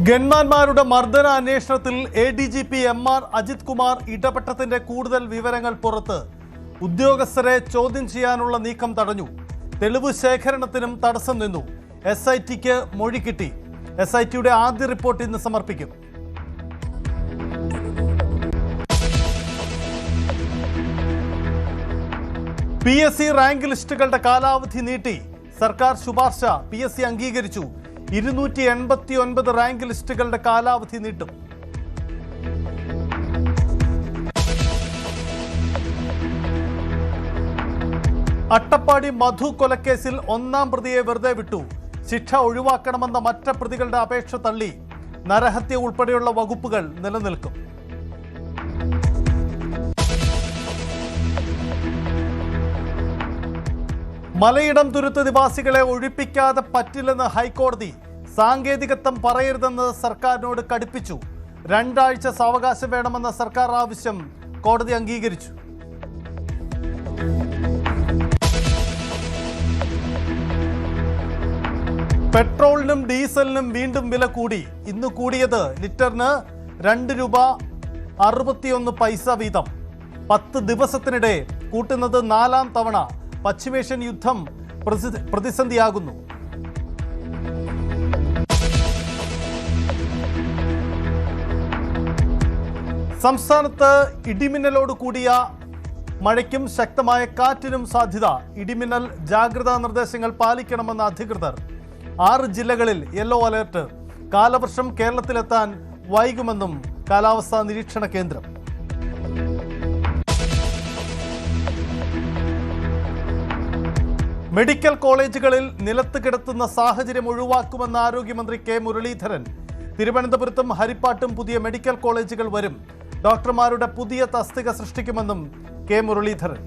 ഗൺമാന്മാരുടെ മർദ്ദന അന്വേഷണത്തിൽ ADGP MR Ajith Kumar ഇടപെട്ടതിന്റെ കൂടുതൽ വിവരങ്ങൾ പുറത്ത്. ഉദ്യോഗസ്ഥരെ ചോദ്യം ചെയ്യാനുള്ള നീക്കം തടഞ്ഞു. തെളിവ് ശേഖരണത്തിനും തടസ്സം നിന്നു. SITക്ക് മൊഴി കിട്ടി. SITയുടെ ആദ്യ റിപ്പോർട്ട് ഇന്ന് സമർപ്പിക്കും. PSC റാങ്ക് ലിസ്റ്റുകളുടെ കാലാവധി നീട്ടി. സർക്കാർ ശുപാർശ PSC അംഗീകരിച്ചു. 289 റാങ്ക് ലിസ്റ്റുകളുടെ കാലാവധി നീട്ടും. അട്ടപ്പാടി മധു കൊലക്കേസിൽ ഒന്നാം പ്രതിയെ വെറുതെ വിട്ടു. ശിക്ഷ ഒഴിവാക്കണമെന്ന മറ്റ് പ്രതികളുടെ അപേക്ഷ തള്ളി. നരഹത്യ ഉൾപ്പെടെയുള്ള വകുപ്പുകൾ നിലനിൽക്കും. മലയിടം ദുരന്ത നിവാസികളെ ഒഴിപ്പിക്കാതെ പറ്റില്ലെന്ന് ഹൈക്കോടതി. സാങ്കേതികത്വം പറയരുതെന്ന് സർക്കാരിനോട് കടുപ്പിച്ചു. 2 ആഴ്ച സാവകാശം വേണമെന്ന സർക്കാർ ആവശ്യം കോടതി അംഗീകരിച്ചു. പെട്രോളിനും ഡീസലിനും വീണ്ടും വില കൂടി. ഇന്ന് കൂടിയത് ലിറ്ററിന് ₹2.61 വീതം. 10 ദിവസത്തിനിടെ കൂട്ടുന്നത് 4ാം തവണ. പശ്ചിമേഷ്യൻ യുദ്ധം പ്രതിസന്ധിയാകുന്നു. സംസ്ഥാനത്ത് ഇടിമിന്നലോട് കൂടിയ മഴയ്ക്കും ശക്തമായ കാറ്റിനും സാധ്യത. ഇടിമിന്നൽ ജാഗ്രതാ നിർദ്ദേശങ്ങൾ പാലിക്കണമെന്ന അധികൃതർ. 6 ജില്ലകളിൽ യെല്ലോ അലർട്ട്. കാലവർഷം കേരളത്തിലെത്താൻ വൈകുമെന്നും കാലാവസ്ഥാ നിരീക്ഷണ കേന്ദ്രം. മെഡിക്കൽ കോളേജുകളിൽ നിലത്ത് കിടത്തുന്ന സാഹചര്യം ഒഴിവാക്കുമെന്ന് ആരോഗ്യമന്ത്രി കെ മുരളീധരൻ. തിരുവനന്തപുരത്തും ഹരിപ്പാട്ടും പുതിയ മെഡിക്കൽ കോളേജുകൾ വരും. ഡോക്ടർമാരുടെ പുതിയ തസ്തിക സൃഷ്ടിക്കുമെന്നും കെ മുരളീധരൻ.